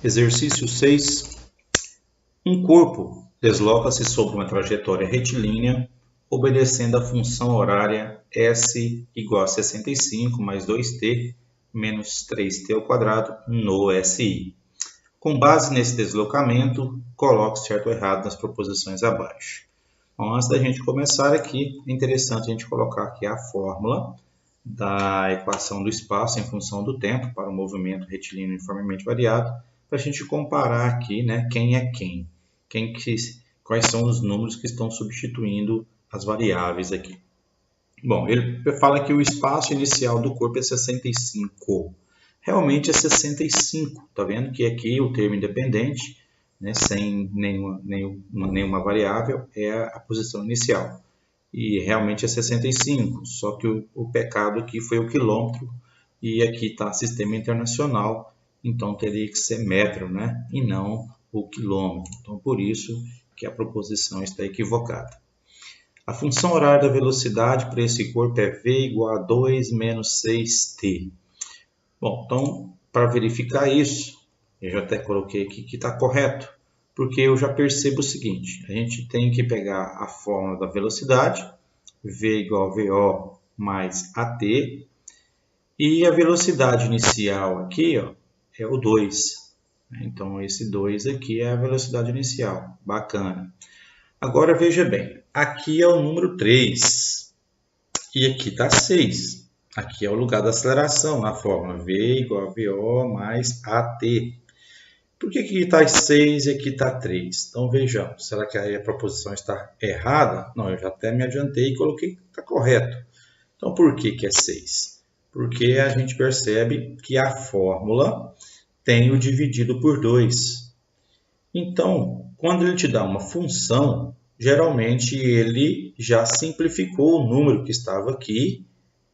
Exercício 6. Um corpo desloca-se sobre uma trajetória retilínea, obedecendo a função horária S igual a 65 mais 2t menos 3t ao quadrado no SI. Com base nesse deslocamento, coloque certo ou errado nas proposições abaixo. Então, antes da gente começar aqui, é interessante a gente colocar aqui a fórmula da equação do espaço em função do tempo para o movimento retilíneo uniformemente variado, para a gente comparar aqui, né, quem é quem, quais são os números que estão substituindo as variáveis aqui. Bom, ele fala que o espaço inicial do corpo é 65. Realmente é 65, tá vendo que aqui o termo independente, né, sem nenhuma variável, é a posição inicial. E realmente é 65, só que o pecado aqui foi o quilômetro, e aqui está sistema internacional, então teria que ser metro, né? E não o quilômetro. Então, por isso que a proposição está equivocada. A função horária da velocidade para esse corpo é v igual a 2 menos 6t. Bom, então, para verificar isso, eu já até coloquei aqui que está correto, porque eu já percebo o seguinte, a gente tem que pegar a fórmula da velocidade, v igual a VO mais AT, e a velocidade inicial aqui, ó, é o 2. Então, esse 2 aqui é a velocidade inicial. Bacana. Agora, veja bem, aqui é o número 3 e aqui está 6. Aqui é o lugar da aceleração na fórmula v igual a VO mais AT. Por que aqui está 6 e aqui está 3? Então, vejamos, será que aí a proposição está errada? Não, eu já até me adiantei e coloquei que está correto. Então, por que é 6? Porque a gente percebe que a fórmula tem o dividido por 2. Então, quando ele te dá uma função, geralmente ele já simplificou o número que estava aqui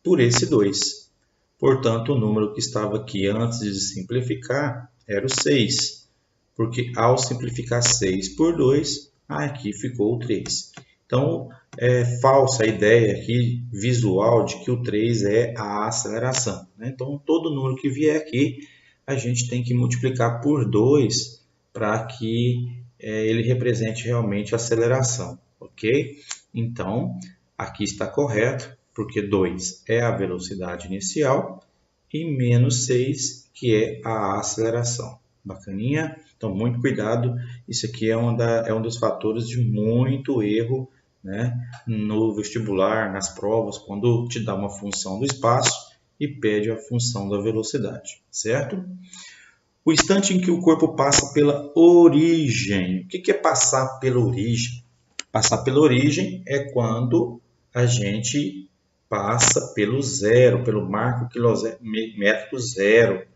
por esse 2. Portanto, o número que estava aqui antes de simplificar era o 6. Porque ao simplificar 6 por 2, aqui ficou o 3. Então, é falsa a ideia aqui visual de que o 3 é a aceleração, né? Então, todo número que vier aqui, a gente tem que multiplicar por 2 para que ele represente realmente a aceleração, ok? Então, aqui está correto, porque 2 é a velocidade inicial e menos 6, que é a aceleração. Bacaninha? Então, muito cuidado, isso aqui é um dos fatores de muito erro, né, no vestibular, nas provas, quando te dá uma função do espaço e pede a função da velocidade, certo? O instante em que o corpo passa pela origem. O que é passar pela origem? Passar pela origem é quando a gente passa pelo zero, pelo marco quilométrico zero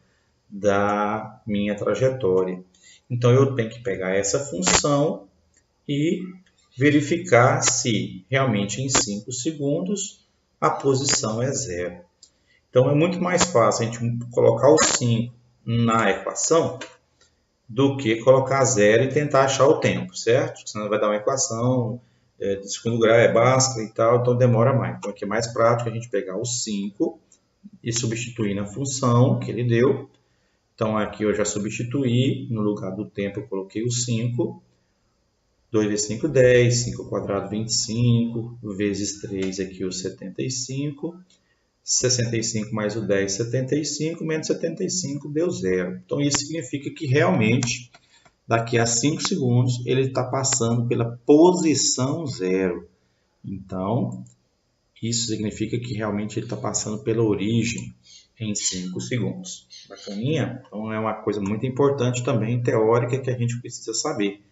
da minha trajetória. Então, eu tenho que pegar essa função e verificar se realmente em 5 segundos a posição é zero. Então, é muito mais fácil a gente colocar o 5 na equação do que colocar zero e tentar achar o tempo, certo? Senão vai dar uma equação de segundo grau, é básica e tal, então demora mais. Então, aqui é mais prático a gente pegar o 5 e substituir na função que ele deu. Então, aqui eu já substituí, no lugar do tempo eu coloquei o 5. 2 vezes 5, 10. 5 ao quadrado, 25. Vezes 3, aqui o 75. 65 mais o 10, 75. Menos 75 deu zero. Então, isso significa que realmente, daqui a 5 segundos, ele está passando pela posição zero. Então, isso significa que realmente ele está passando pela origem em 5 segundos. Bacaninha? Então, é uma coisa muito importante também, teórica, que a gente precisa saber.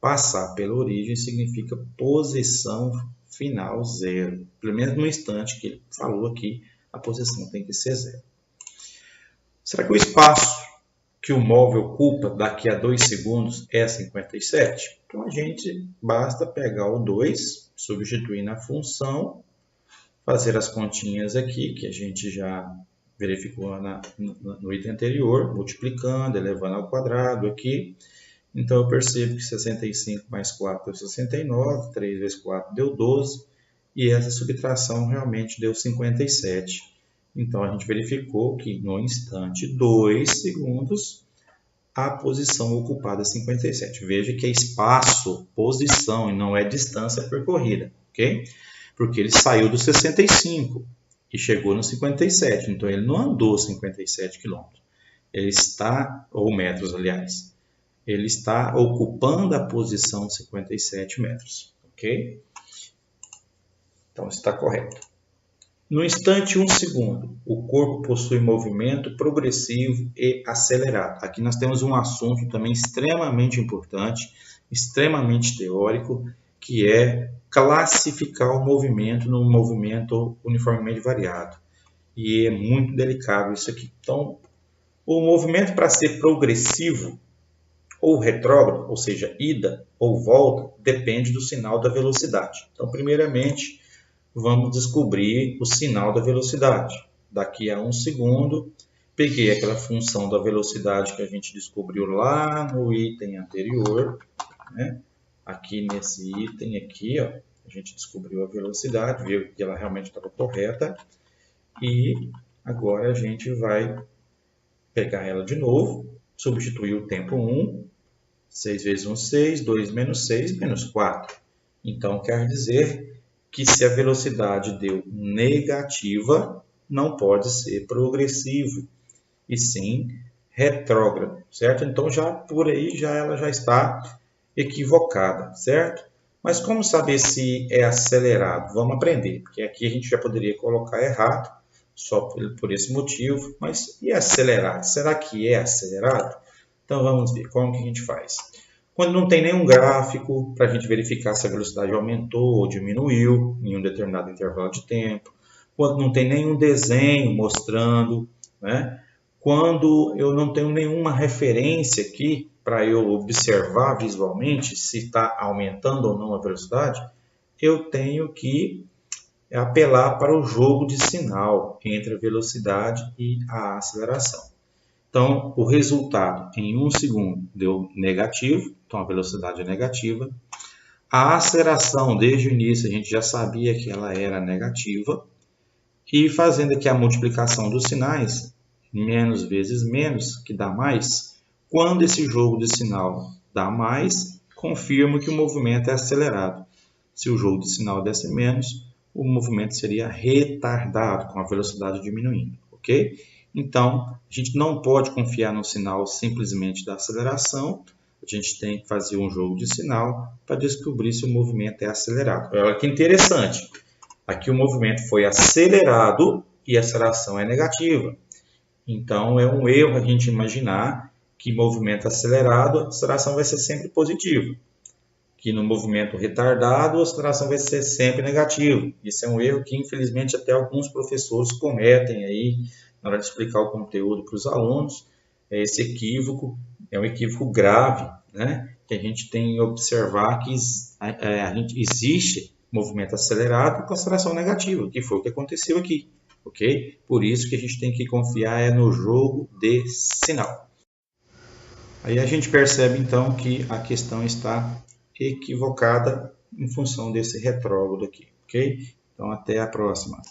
Passar pela origem significa posição final zero. Pelo menos no instante que ele falou aqui, a posição tem que ser zero. Será que o espaço que o móvel ocupa daqui a 2 segundos é 57? Então, a gente basta pegar o 2, substituir na função, fazer as continhas aqui, que a gente já verificou no item anterior, multiplicando, elevando ao quadrado aqui. Então, eu percebo que 65 mais 4 deu 69, 3 vezes 4 deu 12, e essa subtração realmente deu 57. Então, a gente verificou que no instante 2 segundos, a posição ocupada 57. Veja que é espaço, posição e não é distância percorrida, ok? Porque ele saiu do 65 e chegou no 57, então ele não andou 57 quilômetros. Ele está, ou metros, aliás, ele está ocupando a posição 57 metros, ok? Então está correto. No instante 1 segundo, o corpo possui movimento progressivo e acelerado. Aqui nós temos um assunto também extremamente importante, extremamente teórico, que é classificar o movimento num movimento uniformemente variado. E é muito delicado isso aqui. Então, o movimento para ser progressivo ou retrógrado, ou seja, ida ou volta, depende do sinal da velocidade. Então, primeiramente, vamos descobrir o sinal da velocidade. Daqui a 1 segundo, peguei aquela função da velocidade que a gente descobriu lá no item anterior, né? Aqui nesse item aqui, ó, a gente descobriu a velocidade, viu que ela realmente estava correta. E agora a gente vai pegar ela de novo, substituir o tempo 1, 6 vezes 1, 6, 2 menos 6, menos 4. Então, quer dizer que se a velocidade deu negativa, não pode ser progressivo, e sim retrógrado, certo? Então, já por aí, ela já está equivocada, certo? Mas como saber se é acelerado? Vamos aprender, porque aqui a gente já poderia colocar errado, só por esse motivo, mas e acelerado? Será que é acelerado? Então, vamos ver como que a gente faz. Quando não tem nenhum gráfico para a gente verificar se a velocidade aumentou ou diminuiu em um determinado intervalo de tempo. Quando não tem nenhum desenho mostrando, né? Quando eu não tenho nenhuma referência aqui para eu observar visualmente se está aumentando ou não a velocidade, eu tenho que apelar para o jogo de sinal entre a velocidade e a aceleração. Então, o resultado em 1 segundo deu negativo, então a velocidade é negativa. A aceleração, desde o início, a gente já sabia que ela era negativa. E fazendo aqui a multiplicação dos sinais, menos vezes menos, que dá mais, quando esse jogo de sinal dá mais, confirma que o movimento é acelerado. Se o jogo de sinal desse menos, o movimento seria retardado, com a velocidade diminuindo, ok? Então, a gente não pode confiar no sinal simplesmente da aceleração, a gente tem que fazer um jogo de sinal para descobrir se o movimento é acelerado. Olha que interessante, aqui o movimento foi acelerado e a aceleração é negativa. Então, é um erro a gente imaginar que movimento acelerado, a aceleração vai ser sempre positiva. Que no movimento retardado, a aceleração vai ser sempre negativa. Isso é um erro que, infelizmente, até alguns professores cometem aí na hora de explicar o conteúdo para os alunos. Esse equívoco é um equívoco grave, né? Que a gente tem que observar que existe movimento acelerado com aceleração negativa, que foi o que aconteceu aqui, ok? Por isso que a gente tem que confiar no jogo de sinal. Aí a gente percebe, então, que a questão está equivocada em função desse retrógrado aqui, ok? Então, até a próxima.